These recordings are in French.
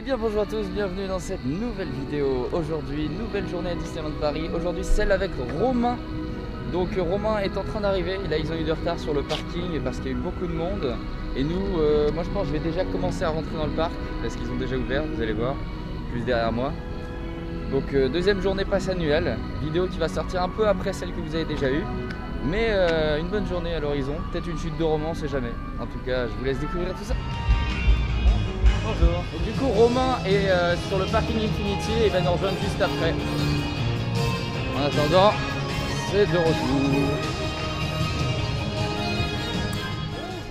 bien bonjour à tous, bienvenue dans cette nouvelle vidéo. Aujourd'hui, nouvelle journée à Disneyland Paris. Aujourd'hui, celle avec Romain. Donc Romain est en train d'arriver. Là, ils ont eu du retard sur le parking parce qu'il y a eu beaucoup de monde. Et nous, moi je pense que je vais déjà commencer à rentrer dans le parc parce qu'ils ont déjà ouvert, vous allez voir, juste derrière moi. Donc deuxième journée passe annuelle. Vidéo qui va sortir un peu après celle que vous avez déjà eue. Mais une bonne journée à l'horizon. Peut-être une chute de Romain, on sait jamais. En tout cas, je vous laisse découvrir tout ça. Bonjour. Et du coup, Romain est sur le parking Infinity et il va nous rejoindre juste après. En attendant, c'est de retour.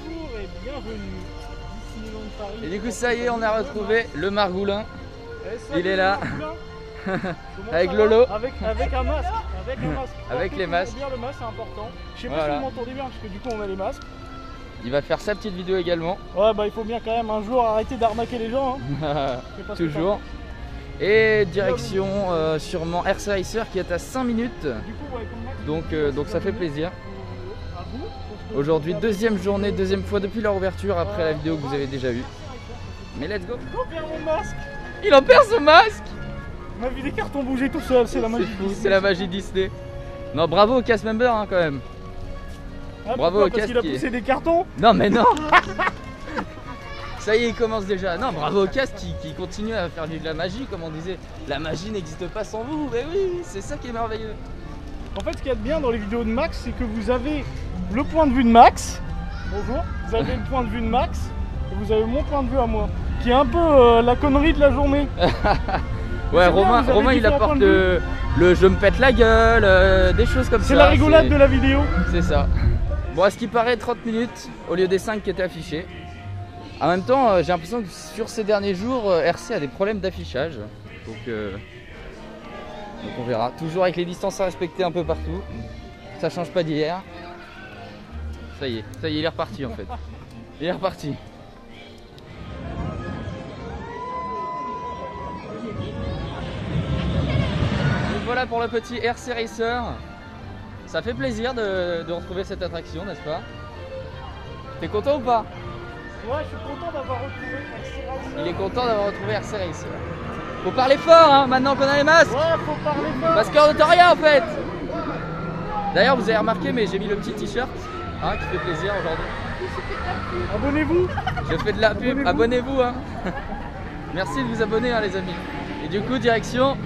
Bonjour et bienvenue à Disneyland Paris. Et du coup, ça y est, on a retrouvé le Margoulin. Il est là. Avec Lolo. Avec un masque. Avec les masques. Bien le masque, c'est important. Je sais pas Voilà. si vous m'entendez bien parce que du coup on a les masques. Il va faire sa petite vidéo également. Ouais bah il faut bien quand même un jour arrêter d'arnaquer les gens. Hein. Toujours. Et direction sûrement RC Racer qui est à 5 minutes. Du coup, ouais, comme Max, Donc ça fait plaisir. à vous. Aujourd'hui, deuxième journée, deuxième fois depuis leur ouverture après la vidéo que vous avez déjà vue. Mais let's go. Oh, perds mon masque. Il en perd son masque. On a vu des cartons bouger tout seul, c'est la magie. C'est fou, c'est la magie Disney. Non, bravo au cast member hein, quand même. Ah, Bravo pourquoi, au parce cast qu'il a qui est- poussé des cartons. Non mais non. Ça y est, il commence déjà. Non, bravo au cast qui continue à faire vivre la magie, comme on disait. La magie n'existe pas sans vous. Mais oui, c'est ça qui est merveilleux. En fait, ce qu'il y a de bien dans les vidéos de Max, c'est que vous avez le point de vue de Max. Bonjour. Vous avez le point de vue de Max et vous avez mon point de vue à moi, qui est un peu la connerie de la journée. Ouais, C'est bien, Romain, vous avez Romain il différents apporte points de le je me pète la gueule, des choses comme ça. C'est la rigolade de la vidéo. C'est ça. Bon, à ce qui paraît, 30 minutes au lieu des 5 qui étaient affichés. En même temps, j'ai l'impression que sur ces derniers jours, RC a des problèmes d'affichage. Donc on verra. Toujours avec les distances à respecter un peu partout. Ça change pas d'hier. Ça y est, il est reparti en fait. Il est reparti. Donc voilà pour le petit RC Racer. Ça fait plaisir de retrouver cette attraction, n'est-ce pas? T'es content ou pas? Ouais, je suis content d'avoir retrouvé RC Racer. Il est content d'avoir retrouvé RC Racer. Faut parler fort hein, maintenant qu'on a les masques. Ouais, faut parler fort. Parce qu'on n'entend rien en fait. D'ailleurs vous avez remarqué mais j'ai mis le petit t-shirt hein, qui fait plaisir aujourd'hui. Abonnez-vous. Je fais de la pub, abonnez-vous hein. Merci de vous abonner hein, les amis. Et du coup direction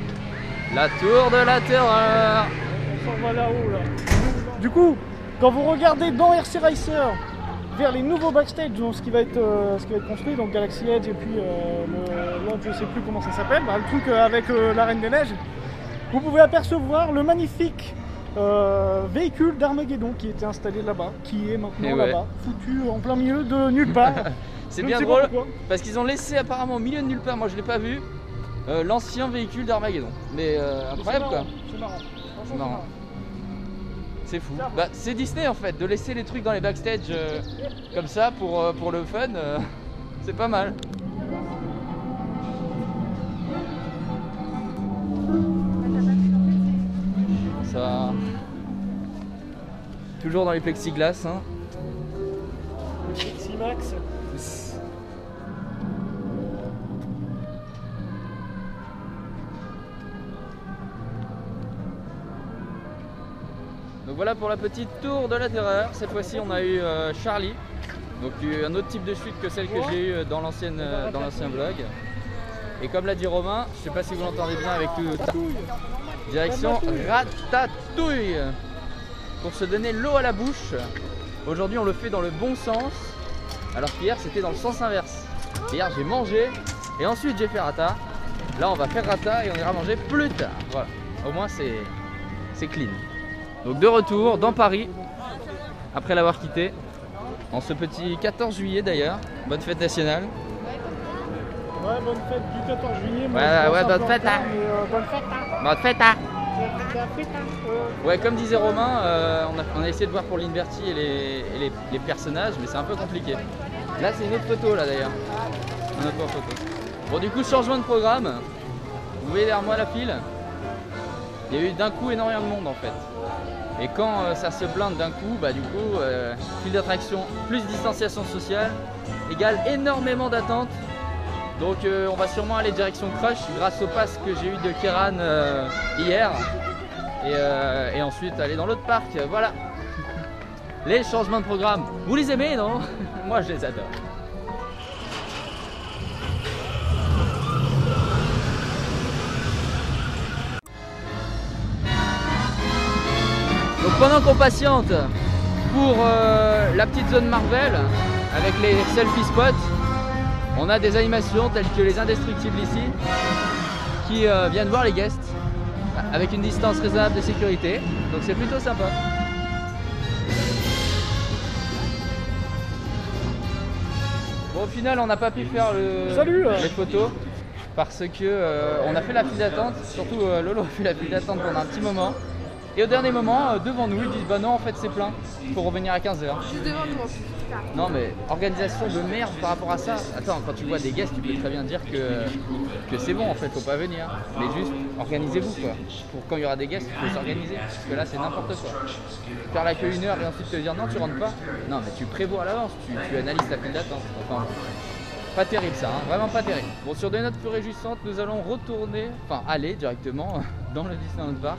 la tour de la terreur. On s'en va là-haut là. Du coup, quand vous regardez dans RC Racer vers les nouveaux backstage, donc ce qui va être construit, donc Galaxy Edge et puis l'autre, je sais plus comment ça s'appelle, bah, le truc avec la Reine des Neiges, vous pouvez apercevoir le magnifique véhicule d'Armageddon qui était installé là-bas, qui est maintenant Et ouais. là-bas, foutu en plein milieu de nulle part. C'est Je bien ne sais pas drôle pourquoi. parce qu'ils ont laissé apparemment au milieu de nulle part, moi je l'ai pas vu, l'ancien véhicule d'Armageddon. Mais incroyable quoi. C'est marrant. Franchement, C'est marrant. C'est fou. Bah, c'est Disney en fait, de laisser les trucs dans les backstage comme ça pour le fun, c'est pas mal. Ça. Toujours dans les plexiglas. Hein. Merci Max. Donc voilà pour la petite tour de la terreur. Cette fois-ci on a eu Charlie. Donc un autre type de chute que celle que j'ai eue dans l'ancien vlog. Et comme l'a dit Romain, je sais pas si vous l'entendez bien avec tout. Direction Ratatouille. Pour se donner l'eau à la bouche. Aujourd'hui on le fait dans le bon sens. Alors qu'hier c'était dans le sens inverse. Hier j'ai mangé et ensuite j'ai fait rata. Là on va faire rata et on ira manger plus tard. Voilà. Au moins c'est clean. Donc de retour dans Paris, après l'avoir quitté, en ce petit 14 juillet d'ailleurs. Bonne fête nationale. Ouais, bonne fête du 14 juillet. Ouais, bonne fête, hein. Bonne fête, hein. Bonne fête hein. C'est la fête, hein. Ouais, comme disait Romain, on a essayé de voir pour l'Inverti et les personnages, mais c'est un peu compliqué. Là c'est une autre photo là d'ailleurs. Une autre photo. Bon du coup changement de programme. Vous voyez derrière moi la file. Il y a eu d'un coup énormément de monde en fait. Et quand ça se blinde d'un coup, bah du coup, file d'attraction plus distanciation sociale égale énormément d'attente Donc on va sûrement aller direction Crush grâce au pass que j'ai eu de Kéran hier. Et ensuite aller dans l'autre parc, voilà. Les changements de programme, vous les aimez non? Moi je les adore. Donc pendant qu'on patiente pour la petite zone Marvel avec les selfie spots, on a des animations telles que les indestructibles ici qui viennent voir les guests avec une distance raisonnable de sécurité, donc c'est plutôt sympa. Bon, au final on n'a pas pu faire les photos parce que on a fait la file d'attente, surtout Lolo a fait la file d'attente pendant un petit moment. Et au dernier moment, devant nous, ils disent bah non, en fait c'est plein, il faut revenir à 15 h. Juste devant nous en plus. Non mais organisation de merde par rapport à ça. Attends, quand tu vois des guests, tu peux très bien dire que c'est bon en fait, faut pas venir. Mais juste organisez-vous quoi. Pour quand il y aura des guests, il faut s'organiser. Parce que là c'est n'importe quoi. Faire la queue 1 heure et ensuite te dire non, tu rentres pas. Non mais tu prévois à l'avance, tu analyses ta file d'attente. Enfin, pas terrible ça, hein, vraiment pas terrible. Bon, sur des notes plus réjouissantes, nous allons retourner, enfin aller directement dans le Disneyland Park.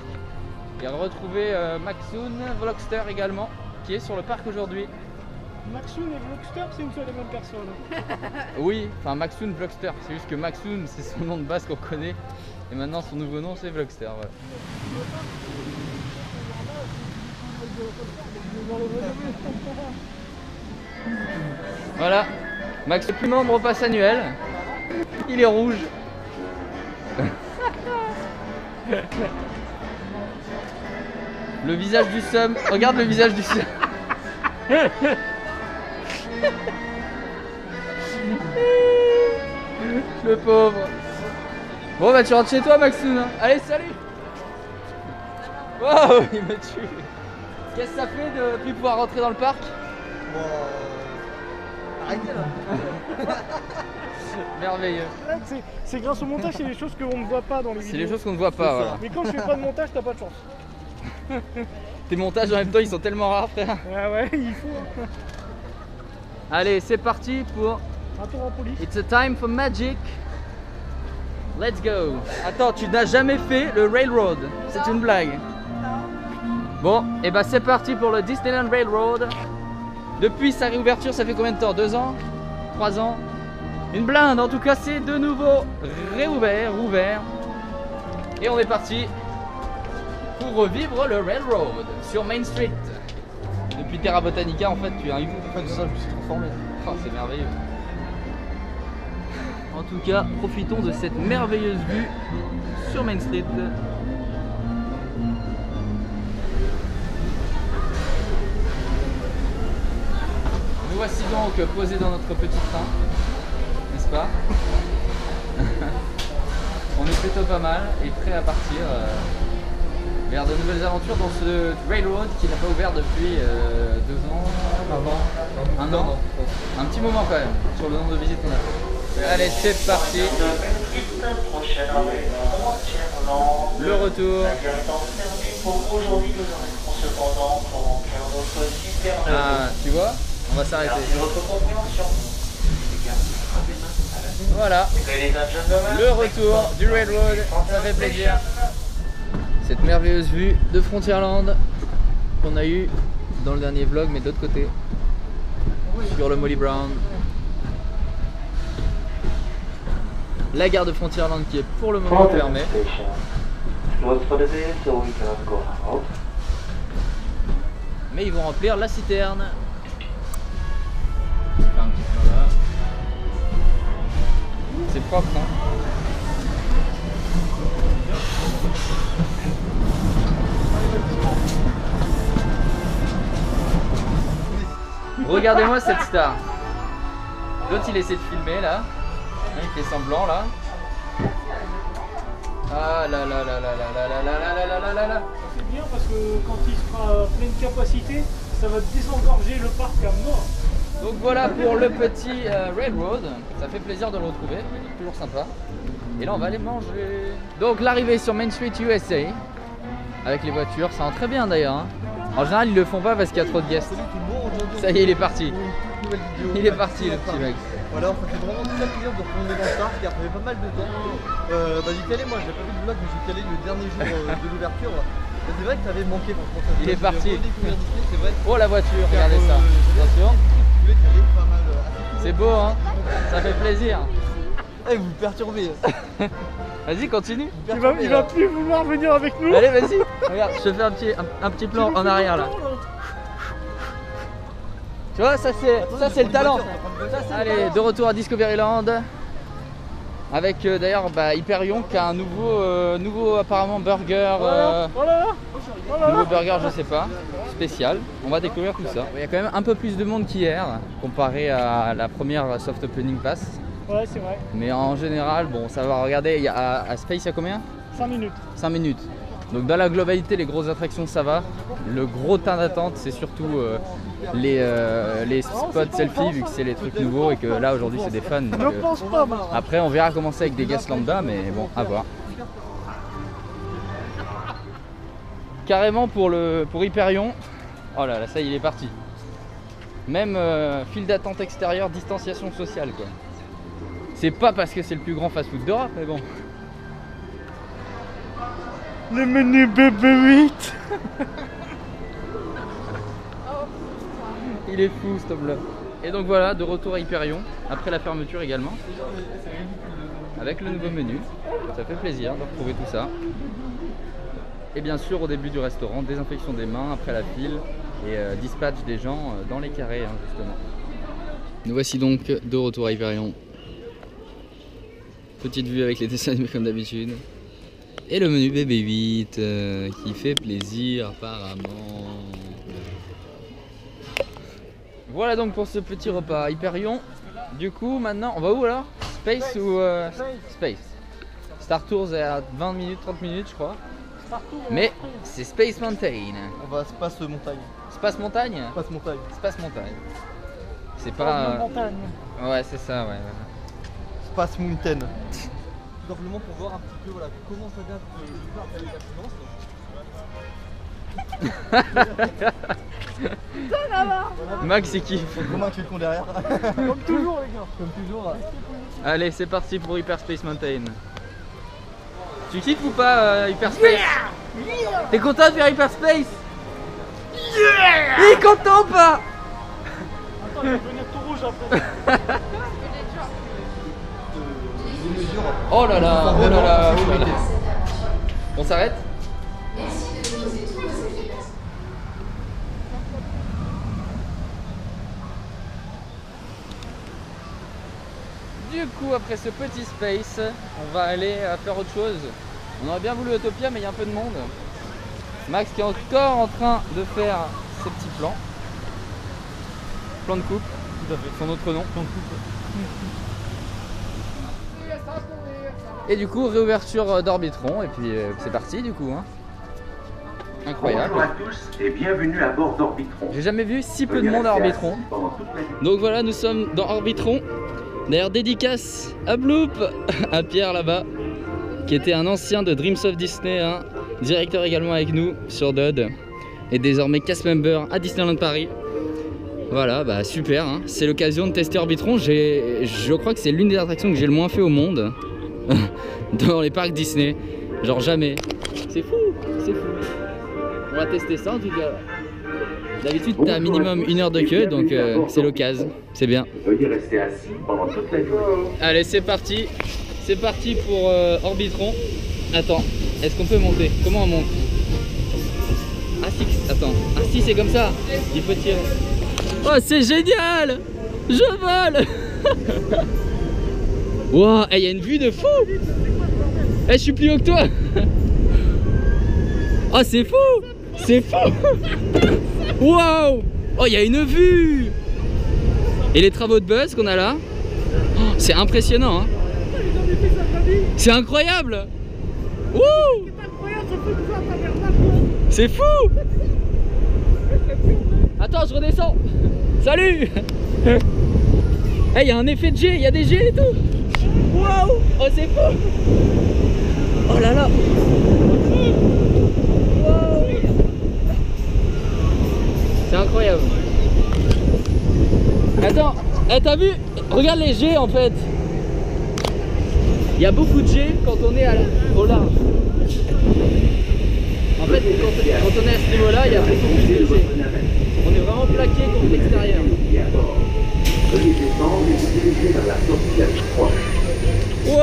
Et retrouver Maxoon, Vlogster également, qui est sur le parc aujourd'hui. Maxoon et Vlogster, c'est une seule et même personne. Oui, enfin Maxoon, Vlogster, c'est juste que Maxoon c'est son nom de base qu'on connaît. Et maintenant son nouveau nom c'est Vlogster, voilà. Voilà, Max n'est plus membre au pass annuel. Il est rouge. Le visage du Sum, regarde le visage du Sum. Le pauvre. Bon bah tu rentres chez toi Maxoun. Allez salut. Wow, il me tue. Qu'est-ce que ça fait de plus pouvoir rentrer dans le parc? Bon, arrêtez là. Merveilleux. C'est grâce au montage, c'est les choses qu'on ne voit pas dans les vidéos. C'est les choses qu'on ne voit pas, voilà. Mais quand je fais pas de montage, t'as pas de chance. Tes montages en même temps ils sont tellement rares frère. Ah ouais, il faut. Allez c'est parti pour Un tour en police. It's a time for magic. Let's go. Attends, tu n'as jamais fait le Railroad. C'est une blague. Bon, et bah c'est parti pour le Disneyland Railroad. Depuis sa réouverture, ça fait combien de temps? 2 ans? 3 ans? Une blinde, en tout cas c'est de nouveau rouvert. Et on est parti pour revivre le Railroad sur Main Street. Depuis Terra Botanica en fait tu es un hibou. En fait ça je me suis transformé. Oh, c'est merveilleux. En tout cas, profitons de cette merveilleuse vue sur Main Street. Nous voici donc posés dans notre petit train, n'est-ce pas? On est plutôt pas mal et prêts à partir vers de nouvelles aventures dans ce Railroad qui n'a pas ouvert depuis 2 ans, un an, un petit moment quand même, sur le nombre de visites qu'on a fait. Allez, c'est parti. Le retour. Ah, tu vois, on va s'arrêter. Voilà, le retour du Railroad, ça fait plaisir. Cette merveilleuse vue de Frontierland qu'on a eu dans le dernier vlog, mais de l'autre côté, sur le Molly Brown. La gare de Frontierland qui est pour le moment fermée. Mais ils vont remplir la citerne. Faire un petit peu là. C'est propre, hein? Regardez-moi cette star. L'autre il essaie de filmer là. Il fait semblant là. Ah là là là là là là là là là là là là. C'est bien parce que quand il sera à pleine capacité, ça va désengorger le parc à mort. Donc voilà pour le petit Railroad. Ça fait plaisir de le retrouver, toujours sympa. Et là on va aller manger. Donc l'arrivée sur Main Street USA avec les voitures, ça rend très bien d'ailleurs. Hein. En général, ils le font pas parce qu'il y a trop de guests. Salut tout le monde, aujourd'hui. Ça y est, il est parti. Nouvelle vidéo. Il est parti, le petit mec. Voilà, ça fait vraiment très plaisir de retourner dans Star, car ça fait pas mal de temps. J'ai calé, moi j'ai pas vu de vlog, mais j'ai calé le dernier jour de l'ouverture. C'est vrai que ça avait manqué, franchement. Ça Il est parti. C'est vrai. Oh la voiture, regardez ça. Attention. C'est beau, hein. Ça fait plaisir. Eh, vous me perturbez. Vas-y, continue. Il va plus vouloir venir avec nous. Allez, vas-y. Regarde, je te fais un petit plan en arrière là. Tu vois, ça c'est le talent. Allez, de retour à Discoveryland. Avec d'ailleurs Hyperion qui a un nouveau apparemment burger. Nouveau burger, je sais pas, spécial. On va découvrir tout ça. Il y a quand même un peu plus de monde qu'hier comparé à la première soft opening pass. Ouais, c'est vrai. Mais en général, bon, ça va. Regardez, à Space, il y a combien? 5 minutes. 5 minutes. Donc dans la globalité, les grosses attractions, ça va. Le gros temps d'attente, c'est surtout les spots selfie, vu que c'est les trucs nouveaux et que là aujourd'hui c'est des fans. Donc, Ne pense pas, moi. après, on verra commencer avec des guests lambda, mais bon, à voir. Carrément pour Hyperion. Oh là là, ça il est parti. Même file d'attente extérieure, distanciation sociale quoi. C'est pas parce que c'est le plus grand fast-food d'Europe, mais bon. Le menu BB8. Il est fou ce homme-là. Et donc voilà, de retour à Hyperion, après la fermeture également. Avec le nouveau menu. Ça fait plaisir de retrouver tout ça. Et bien sûr, au début du restaurant, désinfection des mains après la file et dispatch des gens dans les carrés, hein, justement. Nous voici donc de retour à Hyperion. Petite vue avec les dessins animés comme d'habitude. Et le menu BB8 qui fait plaisir apparemment. Voilà donc pour ce petit repas à Hyperion. Du coup maintenant on va où alors? Space ou Space. Star Tours est à 20 minutes, 30 minutes je crois. Mais c'est Space Mountain. On va Space Montagne. Space Montagne? Space Montagne. Space Montagne. C'est pas... montagne. Ouais c'est ça ouais. Space Mountain. Tout simplement pour voir un petit peu voilà, comment s'adapte le parc avec la finance. Max il kiffe. Romain tu es le con derrière. Comme toujours, les gars. Comme toujours. Allez c'est parti pour Hyperspace Mountain. Tu kiffes ou pas Hyperspace? T'es content de faire Hyperspace? Il est content ou pas? Attends, il va devenir tout rouge après. Oh là là, oh là là, oh là là. On s'arrête? Du coup, après ce petit space, on va aller faire autre chose. On aurait bien voulu Autopia, mais il y a un peu de monde. Max qui est encore en train de faire ses petits plans. Plan de coupe, tout à fait. Son autre nom, plan de coupe. Et du coup, réouverture d'Orbitron, et puis c'est parti du coup. Hein. Incroyable. Bonjour à tous et bienvenue à bord d'Orbitron. J'ai jamais vu si peu de monde à Orbitron. Donc voilà, nous sommes dans Orbitron. D'ailleurs, dédicace à Bloop, à Pierre là-bas, qui était un ancien de Dreams of Disney, hein, directeur également avec nous sur DOD, et désormais cast member à Disneyland Paris. Voilà, bah super, hein. C'est l'occasion de tester Orbitron. Je crois que c'est l'une des attractions que j'ai le moins fait au monde dans les parcs Disney. Genre jamais. C'est fou, c'est fou. On va tester ça en tout cas. D'habitude t'as un minimum 1 heure de queue, donc c'est l'occasion, c'est bien. Veuillez rester assis pendant toute la nuit. Allez c'est parti pour Orbitron. Attends, est-ce qu'on peut monter? Comment on monte? Ah si, attends, ah si c'est comme ça, il faut tirer. Oh c'est génial, je vole. Wow, il y a une vue de fou. Je suis plus haut que toi. Oh c'est fou. C'est fou. Wow. Oh il y a une vue. Et les travaux de Buzz qu'on a là, oh, c'est impressionnant hein. C'est incroyable. Wouh. C'est fou. Attends je redescends. Salut. Il y a un effet de jet, il y a des jets et tout. Waouh. Oh c'est fou. Oh là là. Wow. C'est incroyable. Attends, t'as vu? Regarde les jets en fait. Il y a beaucoup de jets quand on est au large. En fait, quand on est à ce niveau-là, il y a beaucoup plus de jets. On est vraiment plaqué contre l'extérieur. Veuillez descendre et vous diriger vers la sortie la plus proche. Wow.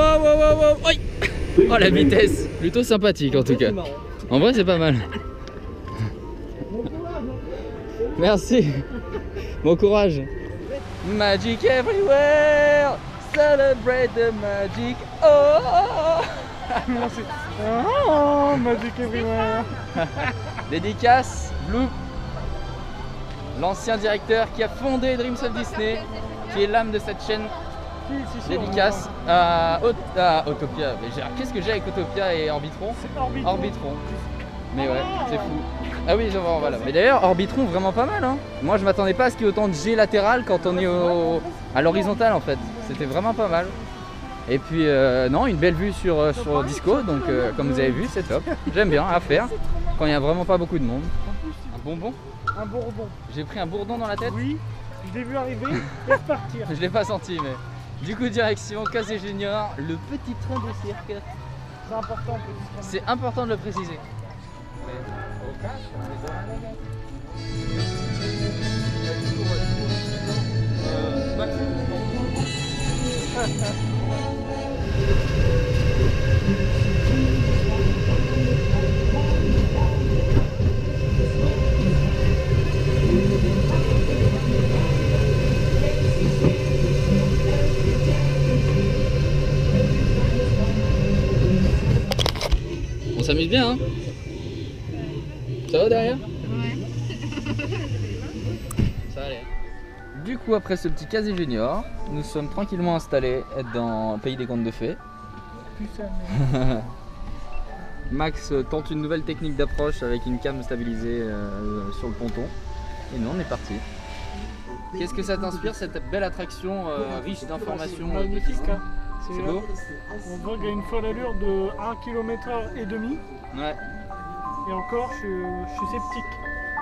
Oh la vitesse. Plutôt sympathique en tout cas. En vrai c'est pas mal. Merci. Bon courage. Magic everywhere. Celebrate the magic. Oh. Oh, Magic Everywhere. Dédicace Blue, l'ancien directeur qui a fondé Dreams of Disney, qui est l'âme de cette chaîne. Si, Dédicace à Autopia. Qu'est-ce que j'ai avec Autopia et Orbitron? C'est Orbitron. Orbitron. Mais ouais, c'est fou. Ah oui, voilà. Mais d'ailleurs, Orbitron vraiment pas mal. Hein. Moi, je m'attendais pas à ce qu'il y ait autant de G latéral quand on est à l'horizontale en fait. C'était vraiment pas mal. Et puis non, une belle vue sur Disco, donc comme vous avez vu, c'est top. J'aime bien à faire quand il n'y a vraiment pas beaucoup de monde. Un bonbon? Un bourdon. J'ai pris un bourdon dans la tête? Oui, je l'ai vu arriver et repartir. Je l'ai pas senti, mais du coup direction Casey Junior, le petit train de cirque. C'est important, petit train. C'est important de le préciser. On s'amuse bien, hein? Ça va derrière? Ouais. Ça va aller. Du coup, après ce petit Casey Junior, nous sommes tranquillement installés dans le pays des contes de fées. Max tente une nouvelle technique d'approche avec une cam stabilisée sur le ponton. Et nous, on est parti. Qu'est-ce que ça t'inspire, cette belle attraction riche d'informations? Magnifique, hein. C'est beau? On voit qu'il y a une folle allure de 1,5 km/h. Ouais. Et encore, je suis sceptique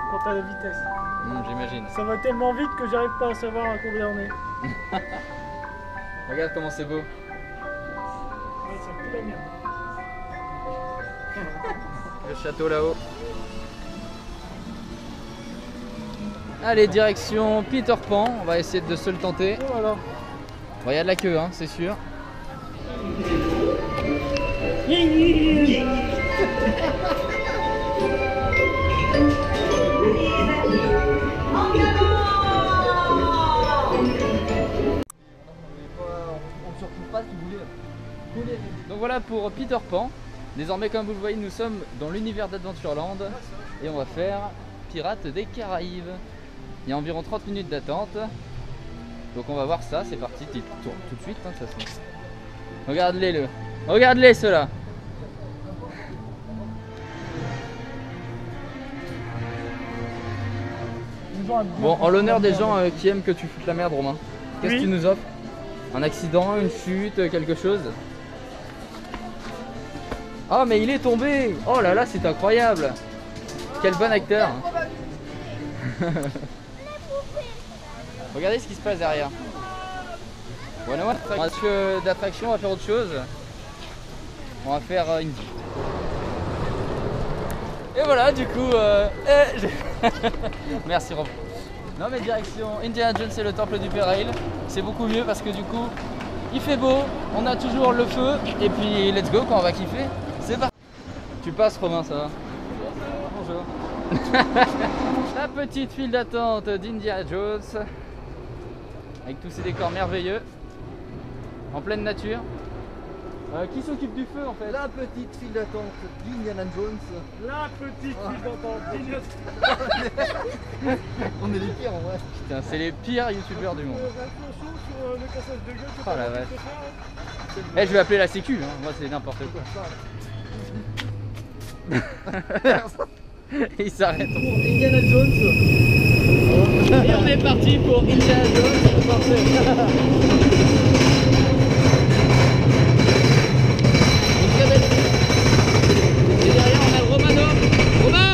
quant à la vitesse. J'imagine. Ça va tellement vite que j'arrive pas à savoir à combien on est. Regarde comment c'est beau. Ouais, ça pue la merde. Le château là-haut. Allez, direction Peter Pan. On va essayer de se le tenter. Oh là là. Bon, il y a de la queue, hein, c'est sûr. Donc voilà pour Peter Pan. Désormais, comme vous le voyez, nous sommes dans l'univers d'Adventureland et on va faire Pirates des Caraïbes. Il y a environ 30 minutes d'attente. Donc on va voir ça, c'est parti, tout de suite hein, de toute façon. Regarde-les regarde-les ceux-là. Bon, en l'honneur des gens qui aiment que tu foutes la merde, Romain, qu'est-ce que tu nous offres? Un accident, une chute, quelque chose? Oh mais il est tombé! Oh là là, c'est incroyable! Quel bon acteur! Regardez ce qui se passe derrière. Voilà, d'attraction, on va faire autre chose. On va faire une... Et voilà, du coup... Merci Rob. Non mais direction Indiana Jones et le temple du Péril. C'est beaucoup mieux parce que du coup, il fait beau, on a toujours le feu. Et puis let's go quand on va kiffer. C'est parti. Tu passes Romain, ça va? Bonjour. La petite file d'attente d'Indiana Jones. Avec tous ces décors merveilleux. En pleine nature. Qui s'occupe du feu en fait? La petite file d'attente d'Indiana Jones. La petite file d'attente d'Indiana Jones. On est les pires en vrai. Putain, c'est les pires youtubeurs du monde. Oh la vache. Eh, je vais appeler la sécu, hein. Moi c'est n'importe quoi. Il s'arrête. Indiana Jones. Et on est parti pour Indiana Jones. Parfait. Et derrière on a le Romano. Romain!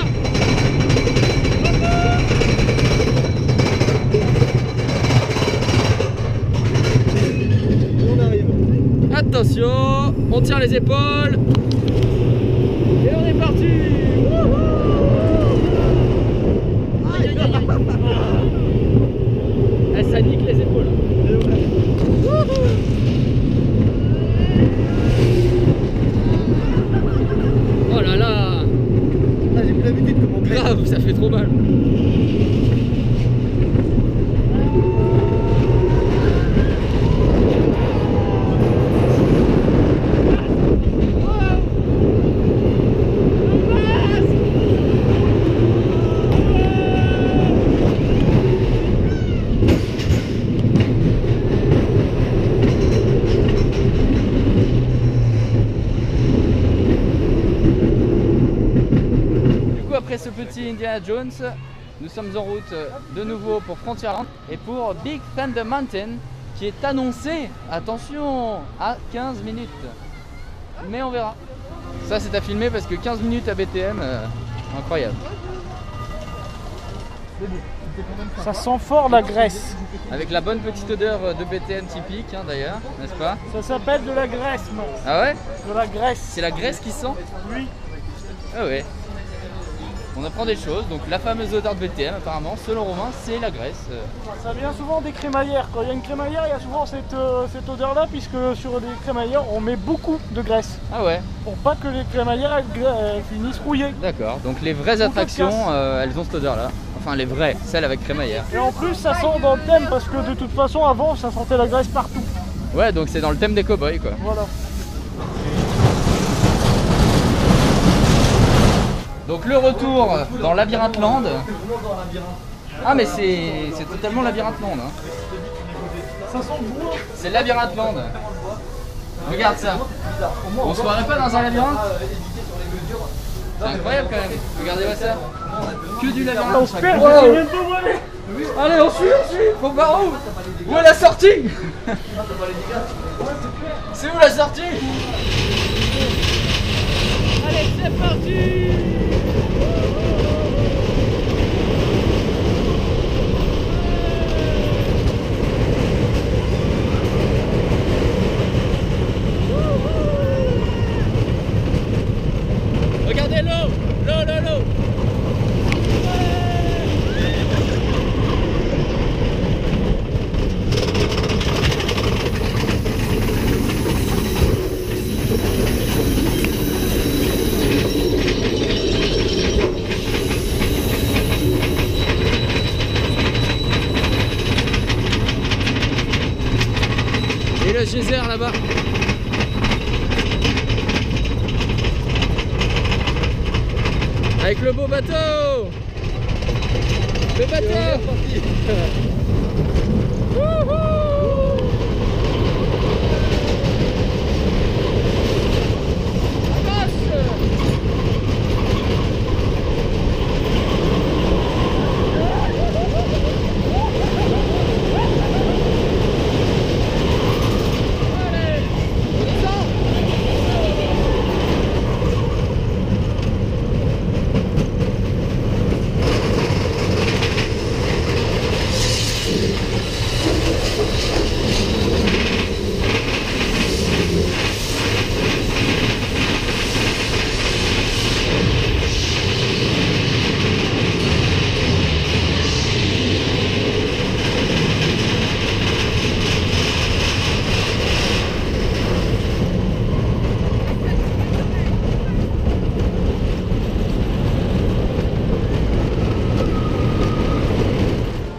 chaud, on tire les épaules. Et on est parti. Aïe, aïe, aïe, aïe. Ça nique les épaules. Oh là là. Ah, j'ai plus l'habitude de monter. Grave, ça fait trop mal. Après ce petit Indiana Jones, nous sommes en route de nouveau pour Frontierland et pour Big Thunder Mountain qui est annoncé, attention, à 15 minutes. Mais on verra. Ça c'est à filmer parce que 15 minutes à BTM, incroyable. Ça sent fort la graisse. Avec la bonne petite odeur de BTM typique hein, d'ailleurs, n'est-ce pas? Ça s'appelle de la graisse, moi. Ah ouais? De la graisse. C'est la graisse qui sent? Oui. Ah ouais. On apprend des choses, donc la fameuse odeur de BTM apparemment, selon Romain, c'est la graisse. Ça vient souvent des crémaillères. Quand il y a une crémaillère, il y a souvent cette odeur-là, puisque sur des crémaillères, on met beaucoup de graisse. Ah ouais? Pour pas que les crémaillères elles finissent rouillées. D'accord, donc les vraies attractions, elles ont cette odeur-là. Enfin les vraies, celles avec crémaillère. Et en plus, ça sent dans le thème, parce que de toute façon, avant, ça sentait la graisse partout. Ouais, donc c'est dans le thème des cow-boys quoi. Voilà. Donc le retour dans Labyrinthland. Ah mais c'est totalement Labyrinthland hein. Ça sent le bois. C'est Labyrinthland. Regarde ça. On se croirait pas dans un labyrinthe? C'est incroyable quand même. Regardez-moi ça. Que du labyrinthe. On se perd, Wow. je sais même pas où aller. Allez on suit. Faut pas où? Où est la sortie? C'est où la sortie? Allez c'est parti. Regardez l'eau. Et le geyser là-bas. Avec le beau bateau. Le bateau.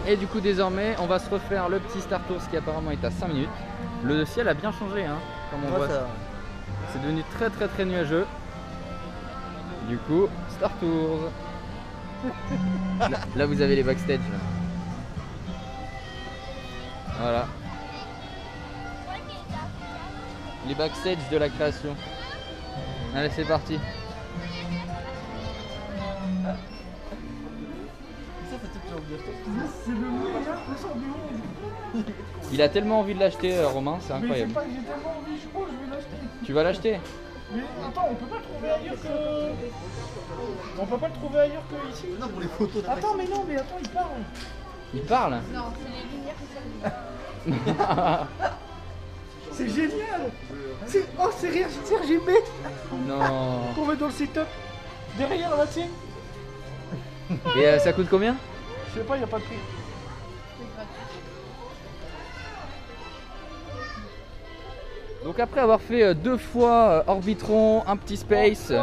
Et du coup désormais on va se refaire le petit Star Tours qui apparemment est à 5 minutes. Le ciel a bien changé hein, comme on voit ça. C'est devenu très nuageux. Du coup Star Tours. Là vous avez les backstage là. Voilà. Les backstage de la création. Allez c'est parti. Il a tellement envie de l'acheter Romain, c'est incroyable. Mais j'ai tellement envie, je crois que je vais l'acheter. Tu vas l'acheter? Mais attends, on peut pas le trouver ailleurs que... On peut pas le trouver ailleurs que ici. Non, pour les photos. Attends, mais non, mais attends, il parle. Il parle? Non, c'est les lumières qui s'allument. C'est génial. Oh, c'est RGB Non. qu'on met dans le setup. Derrière là, tiens. Et ça coûte combien? Je sais pas, y a pas de prix. Donc après avoir fait 2 fois Orbitron, un petit Space,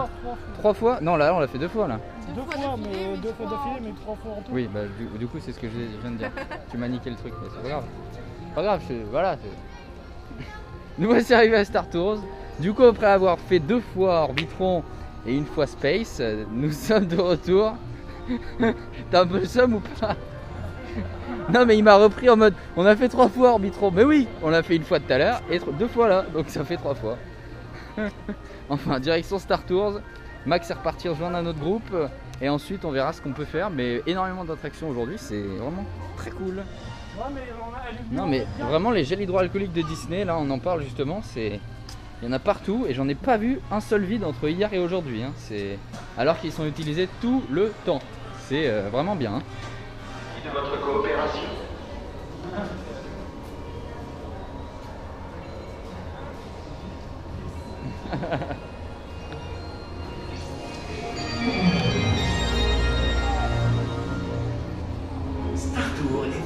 3 fois. Non là on l'a fait 2 fois là. Deux fois d'affilée, mais 3 fois en tout. Oui bah du coup c'est ce que je viens de dire. Tu m'as niqué le truc mais c'est pas grave. Pas grave, voilà. Nous voici arrivés à Star Tours. Du coup après avoir fait 2 fois Orbitron et 1 fois Space, nous sommes de retour. T'as un peu le seum ou pas? Non mais il m'a repris en mode on a fait 3 fois Orbitron. Mais oui, on l'a fait 1 fois tout à l'heure et 2 fois là, donc ça fait 3 fois. Enfin direction Star Tours. Max est reparti rejoindre un autre groupe et ensuite on verra ce qu'on peut faire. Mais énormément d'attractions aujourd'hui, c'est vraiment très cool. Non mais vraiment les gels hydroalcooliques de Disney, là on en parle justement, il y en a partout et j'en ai pas vu un seul vide entre hier et aujourd'hui, hein. Alors qu'ils sont utilisés tout le temps. C'est vraiment bien, hein. De votre coopération.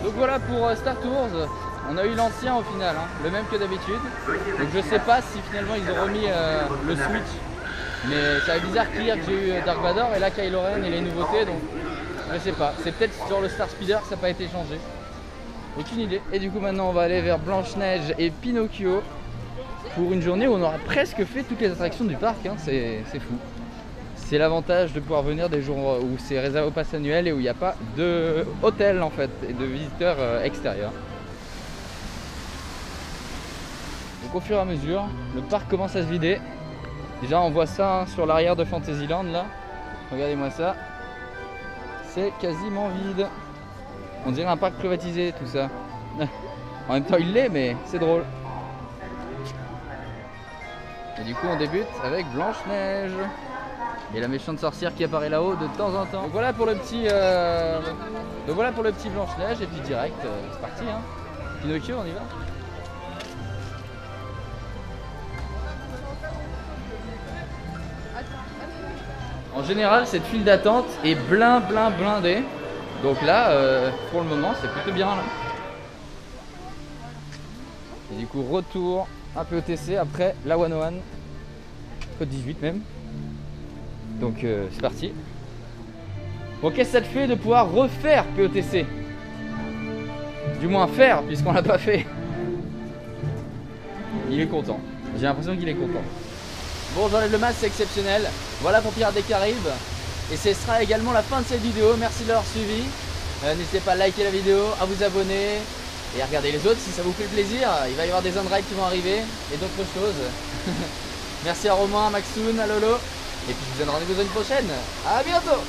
Donc voilà pour Star Tours. On a eu l'ancien au final, hein, le même que d'habitude. Donc je sais pas si finalement ils ont remis le Switch. Mais c'est bizarre qu'hier que j'ai eu Dark Vador et là Kylo Ren et les nouveautés. Donc je sais pas. C'est peut-être sur le Star Speeder que ça n'a pas été changé. Aucune idée. Et du coup maintenant on va aller vers Blanche-Neige et Pinocchio pour une journée où on aura presque fait toutes les attractions du parc, hein. C'est fou. C'est l'avantage de pouvoir venir des jours où c'est réservé au pass annuel et où il n'y a pas de hôtel en fait et de visiteurs extérieurs. Donc au fur et à mesure, le parc commence à se vider. Déjà on voit ça, hein, sur l'arrière de Fantasyland là. Regardez-moi ça. C'est quasiment vide. On dirait un parc privatisé tout ça. En même temps il l'est mais c'est drôle. Et du coup on débute avec Blanche-Neige. Et la méchante sorcière qui apparaît là-haut de temps en temps. Donc voilà pour le petit, Blanche-Neige et puis direct, c'est parti, hein. Pinocchio, on y va. En général, cette file d'attente est blindée. Donc là, pour le moment, c'est plutôt bien là. Et du coup, retour à POTC après la 101, code 18 même. Donc c'est parti. Bon, qu'est-ce que ça te fait de pouvoir refaire POTC? Du moins faire, puisqu'on l'a pas fait. Il est content. J'ai l'impression qu'il est content. Bon, j'enlève le masque, c'est exceptionnel. Voilà pour Pirates des Caraïbes. Et ce sera également la fin de cette vidéo. Merci de l'avoir suivi. N'hésitez pas à liker la vidéo, à vous abonner et à regarder les autres si ça vous fait plaisir. Il va y avoir des on-ride qui vont arriver et d'autres choses. Merci à Romain, à Maxoun, à Lolo. Et puis je vous donne rendez-vous une prochaine. À bientôt.